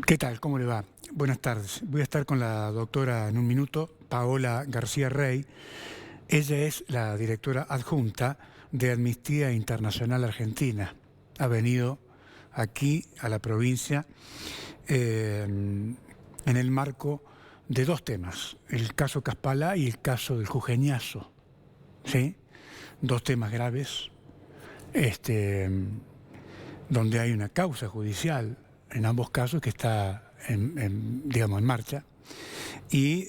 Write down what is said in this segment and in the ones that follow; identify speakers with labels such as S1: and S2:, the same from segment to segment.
S1: ¿Qué tal? ¿Cómo le va? Buenas tardes. Voy a estar con la doctora en un minuto, Paola García Rey. Ella es la directora adjunta de Amnistía Internacional Argentina. Ha venido aquí a la provincia en el marco de dos temas, el caso Caspalá y el caso del Jujeñazo, ¿sí? Dos temas graves, donde hay una causa judicial en ambos casos que está digamos, en marcha, y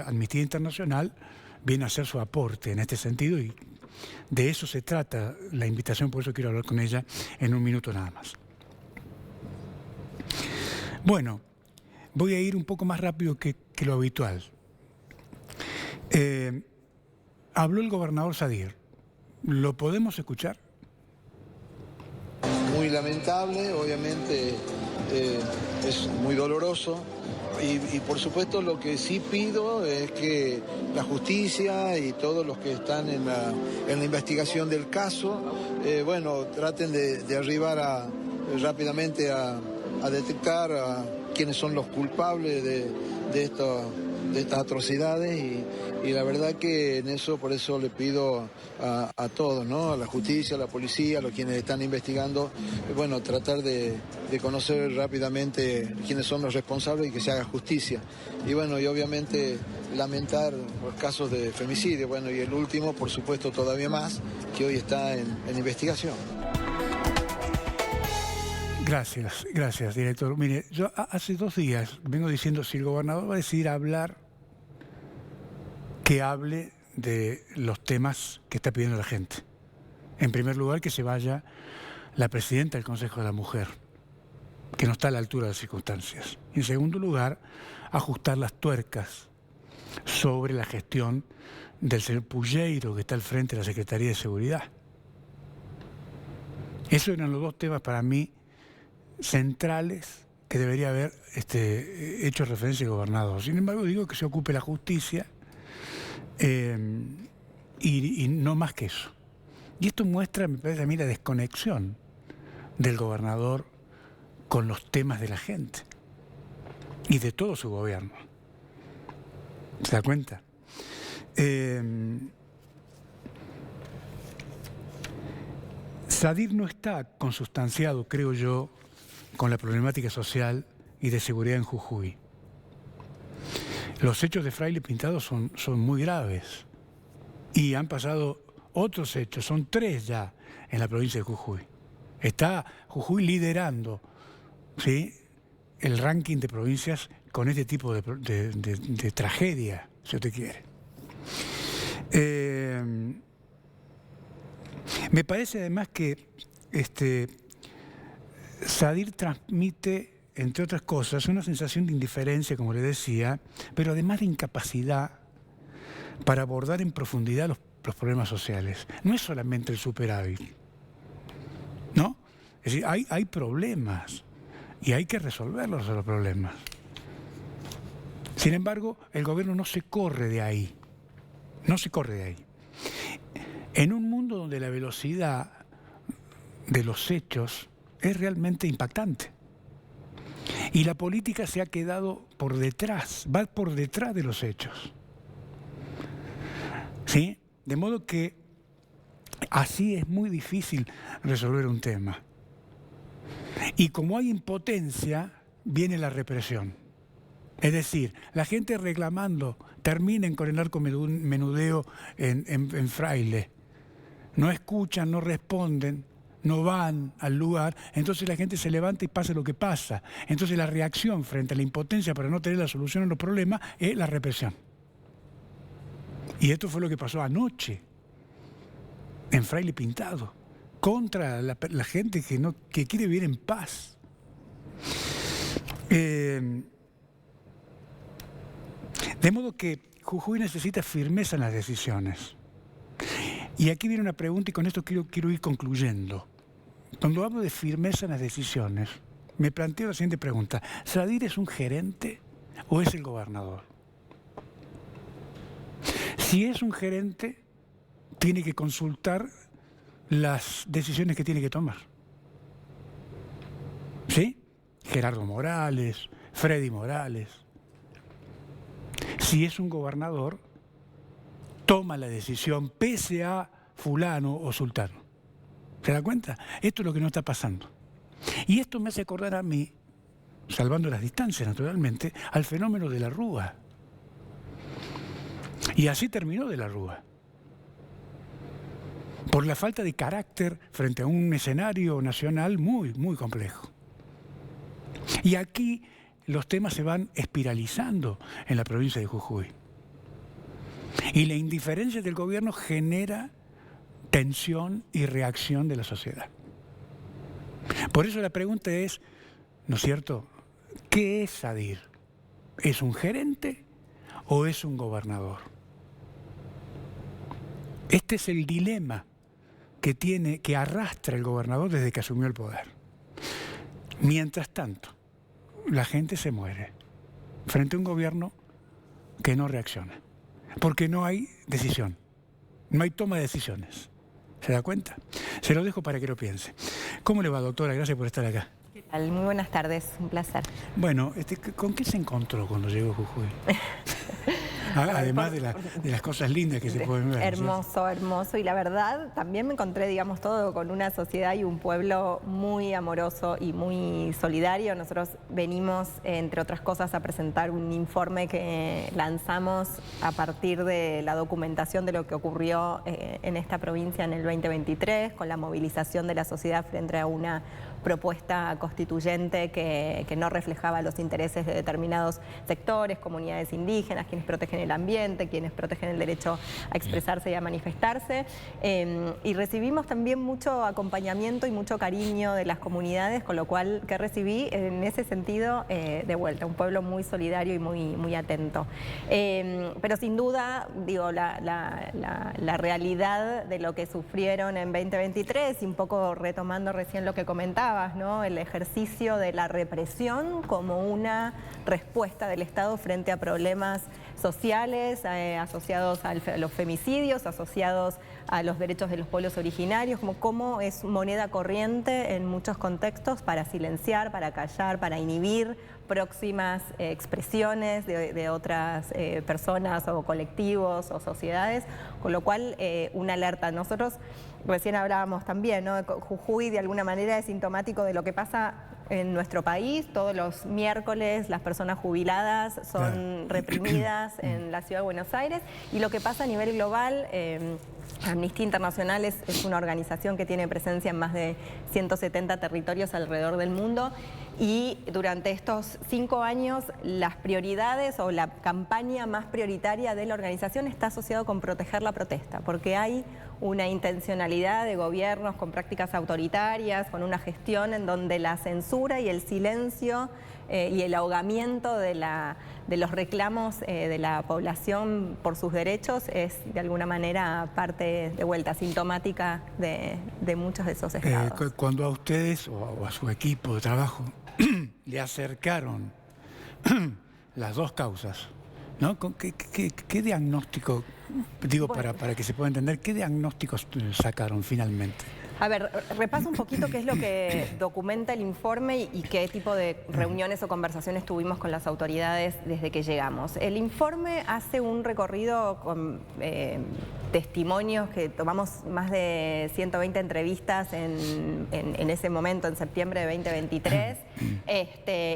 S1: Amnistía Internacional viene a hacer su aporte en este sentido y de eso se trata la invitación, por eso quiero hablar con ella en un minuto nada más. Bueno, voy a ir un poco más rápido que lo habitual. Habló el gobernador Sadir. ¿Lo podemos escuchar?
S2: Muy lamentable, obviamente es muy doloroso y por supuesto lo que sí pido es que la justicia y todos los que están en la investigación del caso, traten de arribar rápidamente a detectar a quiénes son los culpables de estas atrocidades y la verdad que en eso, por eso le pido a todos, ¿no? A la justicia, a la policía, a los quienes están investigando, tratar de conocer rápidamente quiénes son los responsables y que se haga justicia. Y obviamente lamentar los casos de femicidio, y el último, por supuesto, todavía más, que hoy está en investigación.
S1: Gracias, director. Mire, yo hace 2 días vengo diciendo, si el gobernador va a decidir hablar, que hable de los temas que está pidiendo la gente. En primer lugar, que se vaya la presidenta del Consejo de la Mujer, que no está a la altura de las circunstancias. Y en segundo lugar, ajustar las tuercas sobre la gestión del señor Pulleiro, que está al frente de la Secretaría de Seguridad. Esos eran los 2 temas para mí centrales que debería haber hecho referencia el gobernador. Sin embargo, digo que se ocupe la justicia y no más que eso. Y esto muestra, me parece a mí, la desconexión del gobernador con los temas de la gente y de todo su gobierno. ¿Se da cuenta? Sadir no está consustanciado, creo yo, con la problemática social y de seguridad en Jujuy. Los hechos de Fraile Pintado son muy graves y han pasado otros hechos, son 3 ya en la provincia de Jujuy. Está Jujuy liderando, ¿sí?, el ranking de provincias con este tipo de tragedia, si usted quiere. Me parece además que Sadir transmite, entre otras cosas, una sensación de indiferencia, como le decía, pero además de incapacidad para abordar en profundidad los problemas sociales. No es solamente el superávit, ¿no? Es decir, hay problemas y hay que resolverlos los problemas. Sin embargo, el gobierno no se corre de ahí. No se corre de ahí. En un mundo donde la velocidad de los hechos es realmente impactante. Y la política se ha quedado por detrás, va por detrás de los hechos. ¿Sí? De modo que así es muy difícil resolver un tema. Y como hay impotencia, viene la represión. Es decir, la gente reclamando, terminen con el narcomenudeo en Fraile. No escuchan, no responden, no van al lugar, entonces la gente se levanta y pasa lo que pasa. Entonces la reacción frente a la impotencia para no tener la solución a los problemas es la represión. Y esto fue lo que pasó anoche en Fraile Pintado, contra la gente que quiere vivir en paz. De modo que Jujuy necesita firmeza en las decisiones. Y aquí viene una pregunta y con esto quiero ir concluyendo. Cuando hablo de firmeza en las decisiones, me planteo la siguiente pregunta. ¿Sadir es un gerente o es el gobernador? Si es un gerente, tiene que consultar las decisiones que tiene que tomar. ¿Sí? Gerardo Morales, Freddy Morales. Si es un gobernador, toma la decisión pese a fulano o sultano. ¿Se da cuenta? Esto es lo que no está pasando. Y esto me hace acordar a mí, salvando las distancias naturalmente, al fenómeno de la Rúa. Y así terminó de la Rúa. Por la falta de carácter frente a un escenario nacional muy, muy complejo. Y aquí los temas se van espiralizando en la provincia de Jujuy. Y la indiferencia del gobierno genera tensión y reacción de la sociedad. Por eso la pregunta es, ¿no es cierto?, ¿qué es Sadir? ¿Es un gerente o es un gobernador? Este es el dilema que arrastra el gobernador desde que asumió el poder. Mientras tanto, la gente se muere frente a un gobierno que no reacciona, porque no hay decisión, no hay toma de decisiones. ¿Se da cuenta? Se lo dejo para que lo piense. ¿Cómo le va, doctora? Gracias por estar acá.
S3: ¿Qué tal? Muy buenas tardes, un placer.
S1: Bueno, ¿con qué se encontró cuando llegó a Jujuy? Además de las cosas lindas que se pueden ver.
S3: Hermoso, hermoso. Y la verdad, también me encontré, digamos, todo con una sociedad y un pueblo muy amoroso y muy solidario. Nosotros venimos, entre otras cosas, a presentar un informe que lanzamos a partir de la documentación de lo que ocurrió en esta provincia en el 2023, con la movilización de la sociedad frente a una propuesta constituyente que no reflejaba los intereses de determinados sectores, comunidades indígenas, quienes protegen el ambiente, quienes protegen el derecho a expresarse y a manifestarse. Y recibimos también mucho acompañamiento y mucho cariño de las comunidades, con lo cual que recibí en ese sentido de vuelta, un pueblo muy solidario y muy atento. Pero sin duda, digo, la realidad de lo que sufrieron en 2023, y un poco retomando recién lo que comentabas, ¿no? El ejercicio de la represión como una respuesta del Estado frente a problemas sociales asociados a los femicidios, asociados a los derechos de los pueblos originarios, como es moneda corriente en muchos contextos para silenciar, para callar, para inhibir próximas expresiones de otras personas o colectivos o sociedades, con lo cual una alerta. Nosotros recién hablábamos también, ¿no? Jujuy de alguna manera es sintomático de lo que pasa en nuestro país. Todos los miércoles las personas jubiladas son reprimidas en la ciudad de Buenos Aires, y lo que pasa a nivel global, Amnistía Internacional es una organización que tiene presencia en más de 170 territorios alrededor del mundo, y durante estos 5 años las prioridades o la campaña más prioritaria de la organización está asociado con proteger la protesta, porque hay una intencionalidad de gobiernos con prácticas autoritarias, con una gestión en donde la censura y el silencio y el ahogamiento de los reclamos de la población por sus derechos es de alguna manera parte de vuelta sintomática de muchos de esos estados.
S1: Cuando a ustedes o a su equipo de trabajo le acercaron las dos causas, ¿no? ¿Qué diagnóstico, digo, bueno, para que se pueda entender, qué diagnósticos sacaron finalmente?
S3: A ver, repaso un poquito qué es lo que documenta el informe y qué tipo de reuniones o conversaciones tuvimos con las autoridades desde que llegamos. El informe hace un recorrido con testimonios, que tomamos más de 120 entrevistas en ese momento, en septiembre de 2023,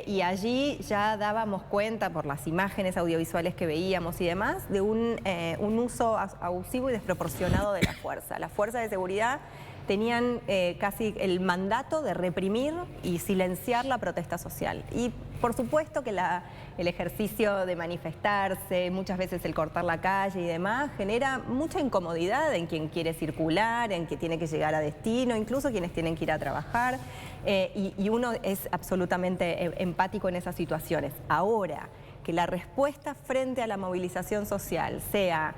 S3: y allí ya dábamos cuenta por las imágenes audiovisuales que veíamos y demás de un uso abusivo y desproporcionado de la fuerza. Las fuerzas de seguridad tenían casi el mandato de reprimir y silenciar la protesta social. Y por supuesto que el ejercicio de manifestarse, muchas veces el cortar la calle y demás, genera mucha incomodidad en quien quiere circular, en quien tiene que llegar a destino, incluso quienes tienen que ir a trabajar, y uno es absolutamente empático en esas situaciones. Ahora, que la respuesta frente a la movilización social sea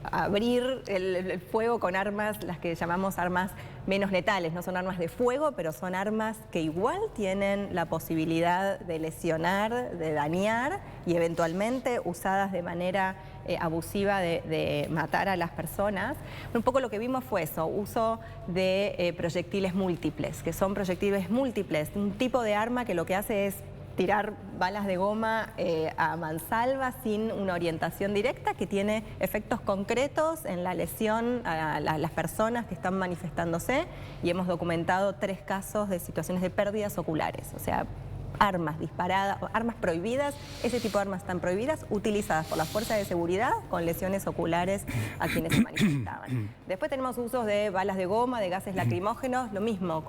S3: abrir el fuego con armas, las que llamamos armas menos letales, no son armas de fuego, pero son armas que igual tienen la posibilidad de lesionar, de dañar y eventualmente usadas de manera abusiva de matar a las personas. Un poco lo que vimos fue eso, uso de proyectiles múltiples, que son proyectiles múltiples, un tipo de arma que lo que hace es tirar balas de goma a mansalva sin una orientación directa que tiene efectos concretos en la lesión a las personas que están manifestándose, y hemos documentado 3 casos de situaciones de pérdidas oculares, o sea, armas disparadas, armas prohibidas, ese tipo de armas están prohibidas, utilizadas por las fuerzas de seguridad con lesiones oculares a quienes se manifestaban. Después tenemos usos de balas de goma, de gases lacrimógenos, lo mismo,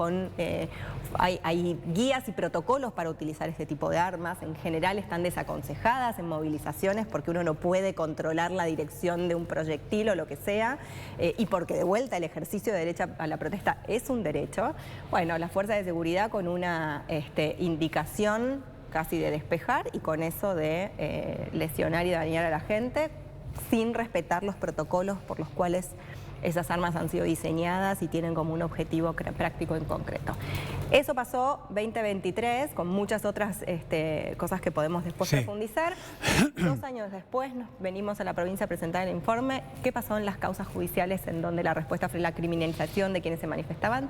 S3: hay guías y protocolos para utilizar este tipo de armas. En general están desaconsejadas en movilizaciones porque uno no puede controlar la dirección de un proyectil o lo que sea, y porque de vuelta el ejercicio de derecho a la protesta es un derecho. Bueno, las fuerzas de seguridad con una indicación casi de despejar y con eso de lesionar y dañar a la gente sin respetar los protocolos por los cuales esas armas han sido diseñadas y tienen como un objetivo práctico en concreto. Eso pasó 2023 con muchas otras cosas que podemos después profundizar. 2 años después nos venimos a la provincia a presentar el informe. ¿Qué pasó en las causas judiciales en donde la respuesta fue la criminalización de quienes se manifestaban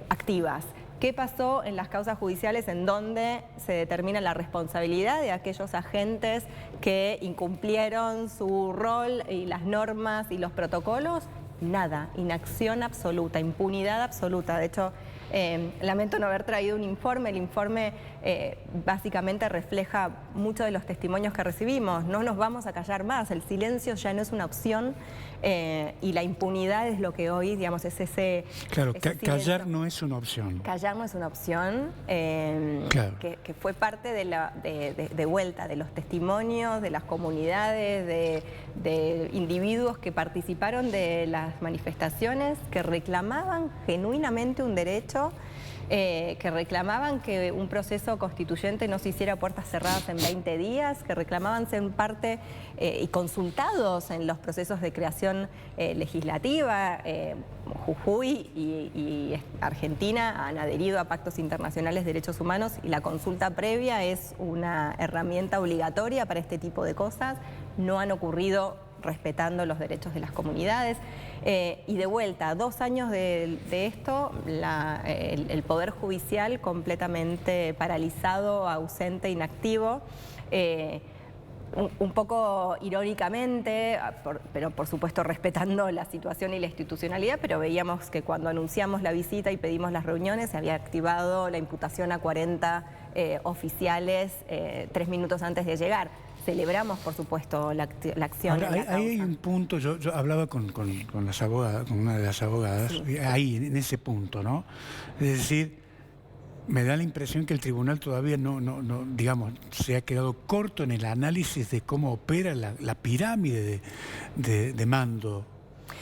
S3: activas? ¿Qué pasó en las causas judiciales en donde se determina la responsabilidad de aquellos agentes que incumplieron su rol y las normas y los protocolos? Nada, inacción absoluta, impunidad absoluta. De hecho, lamento no haber traído un informe. El informe básicamente refleja muchos de los testimonios que recibimos. No nos vamos a callar más, el silencio ya no es una opción, y la impunidad es lo que hoy, digamos, es ese...
S1: Claro, callar no es una opción.
S3: Callar no es una opción,
S1: claro.
S3: que fue parte de vuelta de los testimonios, de las comunidades, de individuos que participaron de las manifestaciones, que reclamaban genuinamente un derecho, que reclamaban que un proceso constituyente no se hiciera a puertas cerradas en 20 días, que reclamaban ser parte y consultados en los procesos de creación legislativa. Jujuy y Argentina han adherido a pactos internacionales de derechos humanos y la consulta previa es una herramienta obligatoria para este tipo de cosas. No han ocurrido respetando los derechos de las comunidades. Y de vuelta, 2 años de esto, el Poder Judicial completamente paralizado, ausente, inactivo. Un poco irónicamente, pero por supuesto respetando la situación y la institucionalidad, pero veíamos que cuando anunciamos la visita y pedimos las reuniones se había activado la imputación a 40 oficiales 3 minutos antes de llegar. Celebramos, por supuesto, la acción.
S1: Ahora, ahí hay un punto, yo hablaba con las abogadas, con una de las abogadas, sí. Ahí, en ese punto, ¿no? Es decir, me da la impresión que el tribunal todavía no, digamos, se ha quedado corto en el análisis de cómo opera la pirámide de mando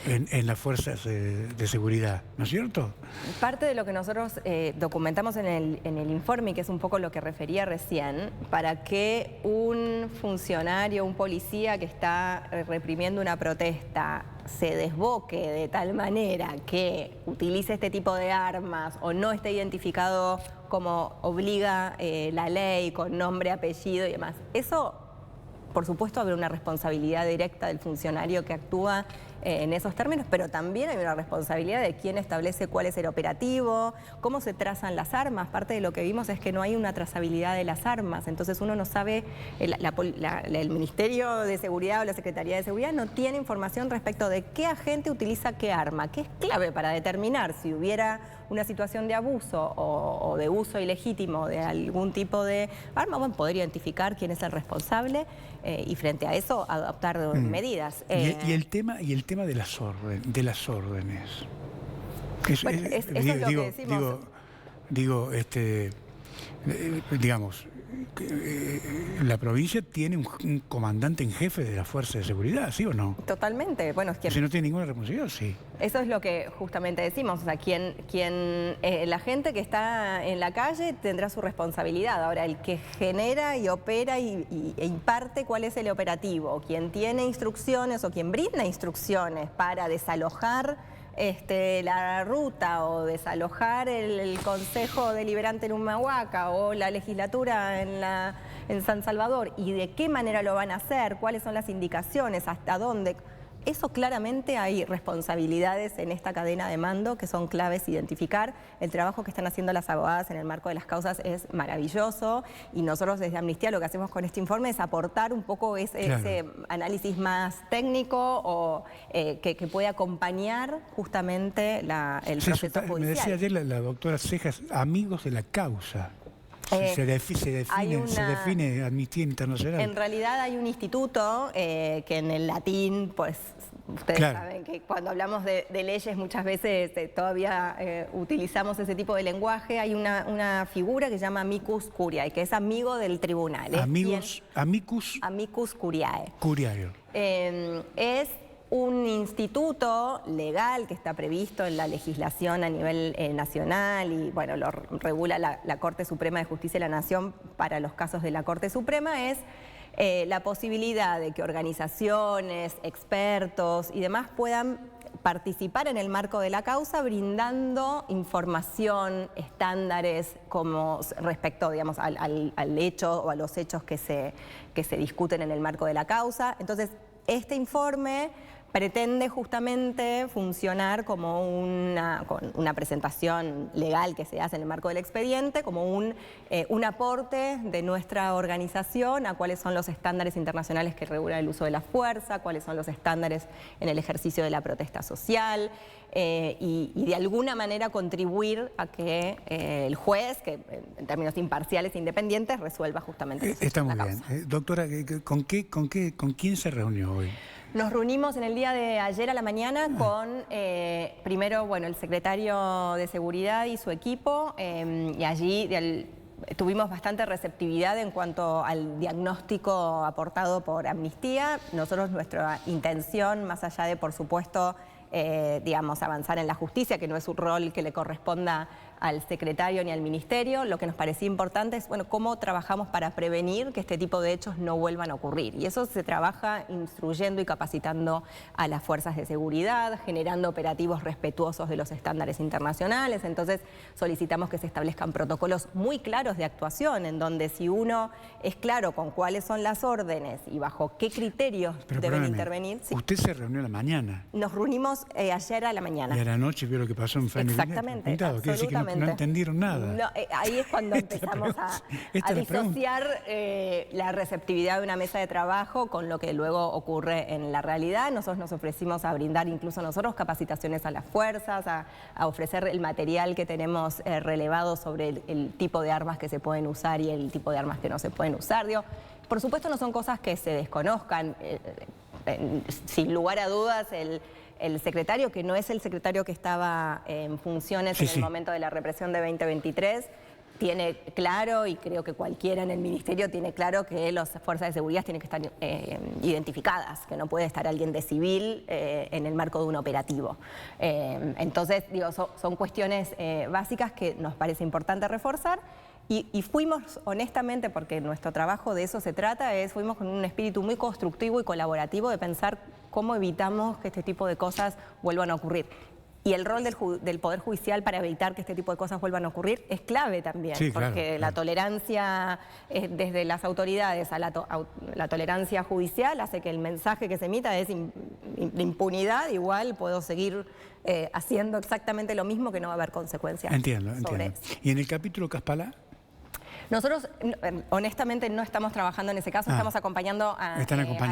S1: en las fuerzas de seguridad, ¿no es cierto?
S3: Parte de lo que nosotros documentamos en el informe, que es un poco lo que refería recién, para que un funcionario, un policía que está reprimiendo una protesta se desboque de tal manera que utilice este tipo de armas o no esté identificado como obliga la ley, con nombre, apellido y demás. Eso, por supuesto, habrá una responsabilidad directa del funcionario que actúa en esos términos, pero también hay una responsabilidad de quién establece cuál es el operativo, cómo se trazan las armas. Parte de lo que vimos es que no hay una trazabilidad de las armas, entonces uno no sabe, el Ministerio de Seguridad o la Secretaría de Seguridad no tiene información respecto de qué agente utiliza qué arma, que es clave para determinar si hubiera una situación de abuso o de uso ilegítimo de algún tipo de arma, bueno, poder identificar quién es el responsable y frente a eso adoptar medidas.
S1: Y el tema de las órdenes.
S3: Eso es lo que decimos.
S1: Digamos, la provincia tiene un comandante en jefe de la fuerza de seguridad, ¿sí o no?
S3: Totalmente. Bueno, es que
S1: si no tiene ninguna responsabilidad, sí.
S3: Eso es lo que justamente decimos, o sea, la gente que está en la calle tendrá su responsabilidad. Ahora, el que genera y opera e imparte cuál es el operativo, quien tiene instrucciones o quien brinda instrucciones para desalojar la ruta o desalojar el Consejo Deliberante en Humahuaca o la legislatura en San Salvador, y de qué manera lo van a hacer, cuáles son las indicaciones, hasta dónde. Eso claramente hay responsabilidades en esta cadena de mando que son claves identificar. El trabajo que están haciendo las abogadas en el marco de las causas es maravilloso y nosotros desde Amnistía lo que hacemos con este informe es aportar un poco ese análisis más técnico o que puede acompañar justamente el proceso judicial.
S1: Me decía ayer la doctora Cejas, amigos de la causa. Se define Amnistía Internacional.
S3: En realidad hay un instituto que en el latín, pues ustedes saben que cuando hablamos de leyes muchas veces todavía utilizamos ese tipo de lenguaje. Hay una figura que se llama amicus curiae, que es amigo del tribunal. Amicus curiae. Es un instituto legal que está previsto en la legislación a nivel nacional y bueno, lo regula la Corte Suprema de Justicia de la Nación para los casos de la Corte Suprema, es la posibilidad de que organizaciones, expertos y demás puedan participar en el marco de la causa brindando información, estándares como respecto, digamos, al hecho o a los hechos que se discuten en el marco de la causa. Entonces, este informe pretende justamente funcionar como una presentación legal que se hace en el marco del expediente, como un aporte de nuestra organización a cuáles son los estándares internacionales que regulan el uso de la fuerza, cuáles son los estándares en el ejercicio de la protesta social y de alguna manera contribuir a que el juez, que en términos imparciales e independientes, resuelva justamente
S1: Está muy bien. Doctora, ¿con quién se reunió hoy?
S3: Nos reunimos en el día de ayer a la mañana con, primero, bueno, el secretario de Seguridad y su equipo, y allí tuvimos bastante receptividad en cuanto al diagnóstico aportado por Amnistía. Nosotros, nuestra intención, más allá de, por supuesto, digamos, avanzar en la justicia, que no es un rol que le corresponda al secretario ni al ministerio, lo que nos parecía importante es, bueno, cómo trabajamos para prevenir que este tipo de hechos no vuelvan a ocurrir. Y eso se trabaja instruyendo y capacitando a las fuerzas de seguridad, generando operativos respetuosos de los estándares internacionales. Entonces solicitamos que se establezcan protocolos muy claros de actuación, en donde si uno es claro con cuáles son las órdenes y bajo qué criterios deben intervenir.
S1: ¿Sí? Usted se reunió a la mañana.
S3: Nos reunimos ayer a la mañana.
S1: Y a la noche vio lo que pasó en Family.
S3: Exactamente.
S1: Quiere decir que no entendieron nada.
S3: No, ahí es cuando empezamos a disociar la receptividad de una mesa de trabajo con lo que luego ocurre en la realidad. Nosotros nos ofrecimos a brindar incluso nosotros capacitaciones a las fuerzas, a ofrecer el material que tenemos relevado sobre el tipo de armas que se pueden usar y el tipo de armas que no se pueden usar. Digo, por supuesto no son cosas que se desconozcan. Sin lugar a dudas, el secretario, que no es el secretario que estaba en funciones en el momento de la represión de 2023, tiene claro, y creo que cualquiera en el ministerio tiene claro, que las fuerzas de seguridad tienen que estar identificadas, que no puede estar alguien de civil en el marco de un operativo. Entonces, digo, son cuestiones básicas que nos parece importante reforzar. Y fuimos, honestamente, porque nuestro trabajo de eso se trata, fuimos con un espíritu muy constructivo y colaborativo de pensar cómo evitamos que este tipo de cosas vuelvan a ocurrir. Y el rol del Poder Judicial para evitar que este tipo de cosas vuelvan a ocurrir es clave también, porque la tolerancia desde las autoridades a la tolerancia judicial hace que el mensaje que se emita es de impunidad. Igual puedo seguir haciendo exactamente lo mismo, que no va a haber consecuencias.
S1: Entiendo. ¿Y en el capítulo Kaspalá?
S3: Nosotros, honestamente, no estamos trabajando en ese caso, estamos acompañando a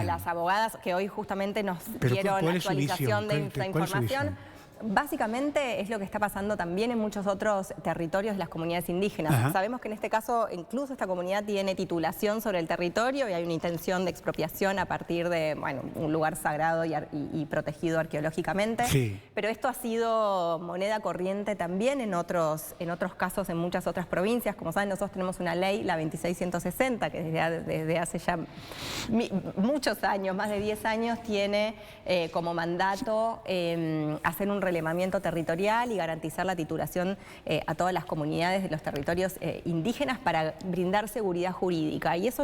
S3: las abogadas que hoy justamente nos dieron actualización de esta información. Básicamente es lo que está pasando también en muchos otros territorios de las comunidades indígenas. Sabemos que en este caso incluso esta comunidad tiene titulación sobre el territorio y hay una intención de expropiación a partir de, bueno, un lugar sagrado y protegido arqueológicamente. Sí. Pero esto ha sido moneda corriente también en otros casos en muchas otras provincias. Como saben, nosotros tenemos una ley, la 26160, que desde hace ya muchos años, más de 10 años, tiene como mandato hacer un relevamiento territorial y garantizar la titulación a todas las comunidades de los territorios indígenas para brindar seguridad jurídica. Y eso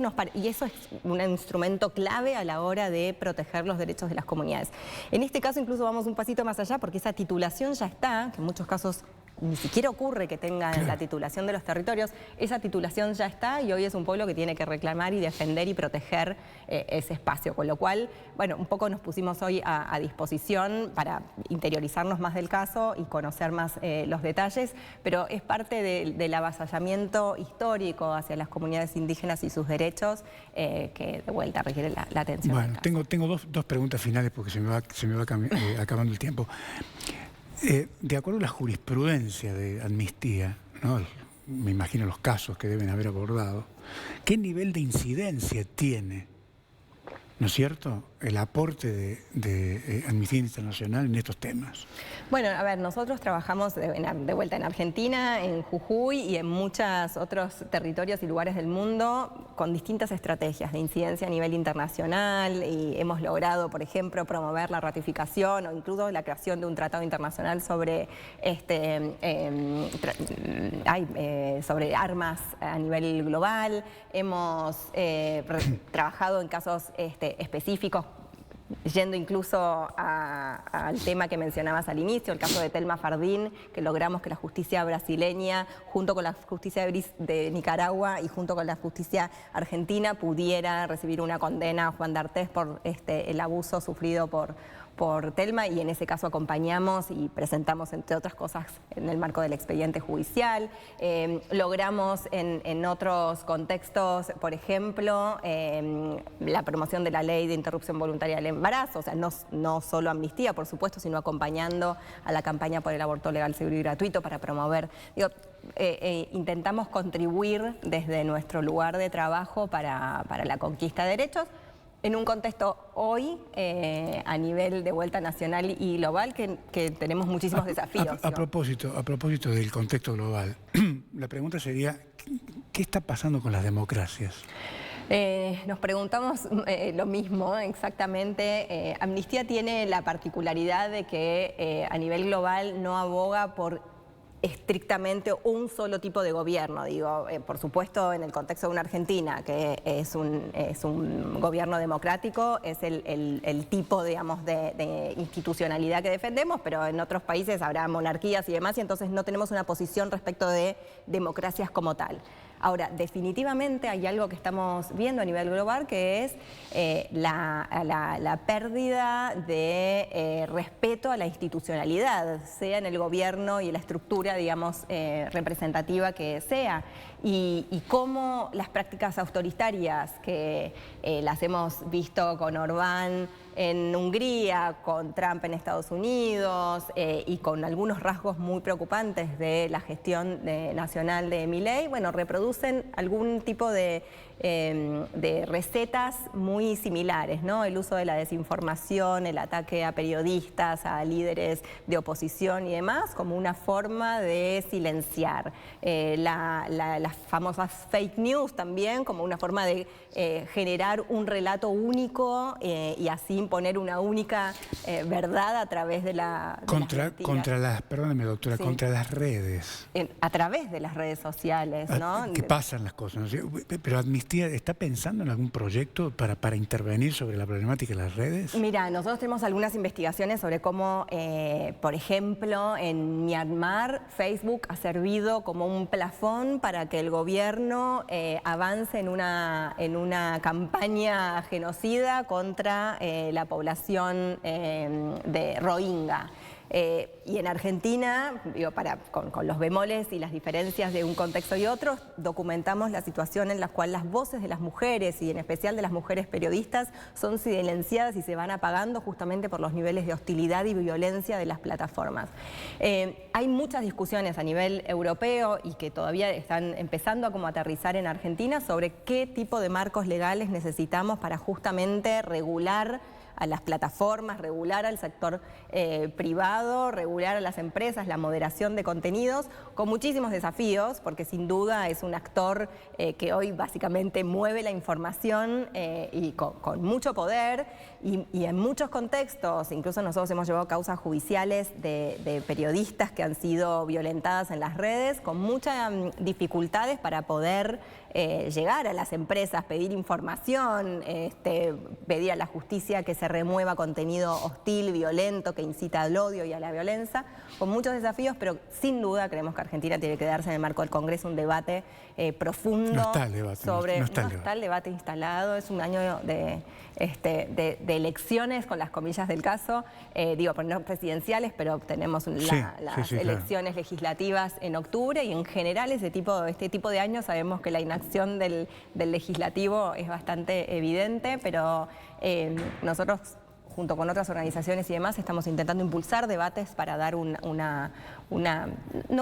S3: es un instrumento clave a la hora de proteger los derechos de las comunidades. En este caso incluso vamos un pasito más allá, porque esa titulación ya está, que en muchos casos ni siquiera ocurre que tengan la titulación de los territorios, esa titulación ya está y hoy es un pueblo que tiene que reclamar y defender y proteger ese espacio. Con lo cual, bueno, un poco nos pusimos hoy a disposición para interiorizarnos más del caso y conocer más los detalles, pero es parte del avasallamiento histórico hacia las comunidades indígenas y sus derechos que de vuelta requiere la atención.
S1: Bueno, tengo dos preguntas finales porque se me va acabando el tiempo. De acuerdo a la jurisprudencia de Amnistía, ¿no?, me imagino los casos que deben haber abordado, ¿qué nivel de incidencia tiene, ¿no es cierto?, el aporte de Amnistía Internacional en estos temas?
S3: Bueno, a ver, nosotros trabajamos de vuelta en Argentina, en Jujuy y en muchos otros territorios y lugares del mundo con distintas estrategias de incidencia a nivel internacional y hemos logrado, por ejemplo, promover la ratificación o incluso la creación de un tratado internacional sobre, sobre armas a nivel global. Hemos trabajado en casos específicos, yendo incluso al tema que mencionabas al inicio, el caso de Thelma Fardín, que logramos que la justicia brasileña, junto con la justicia de Nicaragua y junto con la justicia argentina, pudiera recibir una condena a Juan D'Artés por el abuso sufrido por Thelma, y en ese caso acompañamos y presentamos, entre otras cosas, en el marco del expediente judicial. Logramos en otros contextos, por ejemplo, la promoción de la ley de interrupción voluntaria del embarazo, o sea, no solo Amnistía, por supuesto, sino acompañando a la campaña por el aborto legal, seguro y gratuito para promover, intentamos contribuir desde nuestro lugar de trabajo para la conquista de derechos, en un contexto hoy, a nivel de vuelta nacional y global, que tenemos muchísimos desafíos.
S1: A propósito del contexto global, la pregunta sería, ¿qué está pasando con las democracias?
S3: Nos preguntamos lo mismo, exactamente. Amnistía tiene la particularidad de que a nivel global no aboga por estrictamente un solo tipo de gobierno, digo, por supuesto en el contexto de una Argentina que es un gobierno democrático, es el tipo, digamos, de institucionalidad que defendemos, pero en otros países habrá monarquías y demás, y entonces no tenemos una posición respecto de democracias como tal. Ahora, definitivamente hay algo que estamos viendo a nivel global que es la pérdida de respeto a la institucionalidad, sea en el gobierno y en la estructura, digamos, representativa que sea. Y cómo las prácticas autoritarias que las hemos visto con Orbán en Hungría, con Trump en Estados Unidos y con algunos rasgos muy preocupantes de la gestión nacional de Milei, bueno, reproducen algún tipo de recetas muy similares, ¿no? El uso de la desinformación, el ataque a periodistas, a líderes de oposición y demás, como una forma de silenciar. Las famosas fake news también, como una forma de generar un relato único y así imponer una única verdad a través de las mentiras.
S1: Perdóneme, doctora,
S3: Sí.
S1: Contra las redes.
S3: A través de las redes sociales, ¿no?
S1: ¿Qué pasan las cosas? ¿No? Pero Amnistía está pensando en algún proyecto para intervenir sobre la problemática de las redes.
S3: Mira, nosotros tenemos algunas investigaciones sobre cómo, por ejemplo, en Myanmar, Facebook ha servido como un plafón para que el gobierno avance en una campaña genocida contra la población de Rohingya. Y en Argentina, digo, con los bemoles y las diferencias de un contexto y otro, documentamos la situación en la cual las voces de las mujeres y en especial de las mujeres periodistas son silenciadas y se van apagando justamente por los niveles de hostilidad y violencia de las plataformas. Hay muchas discusiones a nivel europeo y que todavía están empezando a como aterrizar en Argentina sobre qué tipo de marcos legales necesitamos para justamente regular a las plataformas, regular al sector privado, regular a las empresas, la moderación de contenidos, con muchísimos desafíos, porque sin duda es un actor que hoy básicamente mueve la información y con mucho poder y en muchos contextos, incluso nosotros hemos llevado causas judiciales de periodistas que han sido violentadas en las redes, con muchas dificultades para poder llegar a las empresas, pedir información, pedir a la justicia que se se remueva contenido hostil, violento, que incita al odio y a la violencia, con muchos desafíos, pero sin duda creemos que Argentina tiene que darse en el marco del Congreso un debate profundo.
S1: No está el debate,
S3: sobre,
S1: no está
S3: el debate instalado, es un año de elecciones, con las comillas del caso, digo, no presidenciales, pero tenemos las elecciones legislativas en octubre, y en general este tipo de años sabemos que la inacción del legislativo es bastante evidente, pero nosotros, junto con otras organizaciones y demás, estamos intentando impulsar debates para dar no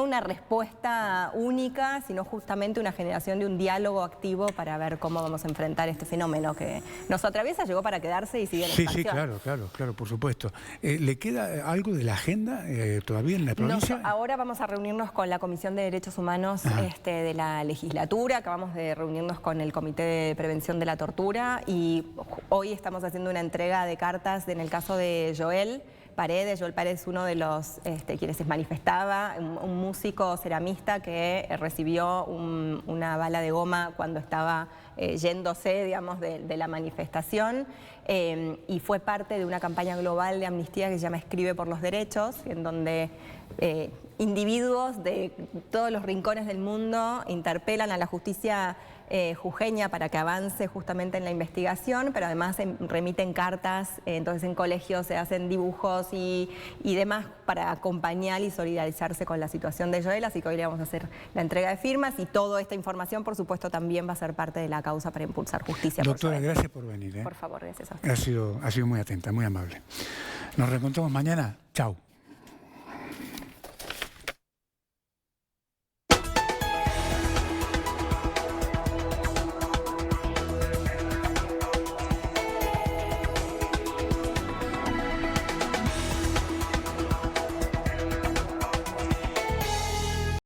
S3: una respuesta única, sino justamente una generación de un diálogo activo para ver cómo vamos a enfrentar este fenómeno que nos atraviesa, llegó para quedarse y sigue en expansión.
S1: Sí, claro, por supuesto. ¿Le queda algo de la agenda todavía en la provincia?
S3: Ahora vamos a reunirnos con la Comisión de Derechos Humanos de la legislatura, acabamos de reunirnos con el Comité de Prevención de la Tortura, y hoy estamos haciendo una entrega de cartas en el caso de Joel Paredes. Joel Paredes es uno de los quienes se manifestaba, un músico ceramista que recibió una bala de goma cuando estaba yéndose, digamos, de la manifestación, y fue parte de una campaña global de amnistía que se llama Escribe por los Derechos, en donde individuos de todos los rincones del mundo interpelan a la justicia jujeña para que avance justamente en la investigación, pero además remiten cartas, entonces en colegios se hacen dibujos y demás para acompañar y solidarizarse con la situación de Joel, así que hoy le vamos a hacer la entrega de firmas, y toda esta información, por supuesto, también va a ser parte de la causa para impulsar justicia.
S1: Doctora, gracias por venir.
S3: Por favor, gracias a usted.
S1: Ha sido muy atenta, muy amable. Nos reencontramos mañana. Chau.